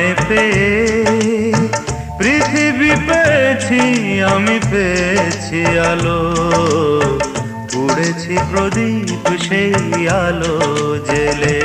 তোমায় পেয়ে পৃথিবী পেয়েছি, আমি পেয়েছি আলো। উড়েছি প্রদীপ সেই আলো জেলে।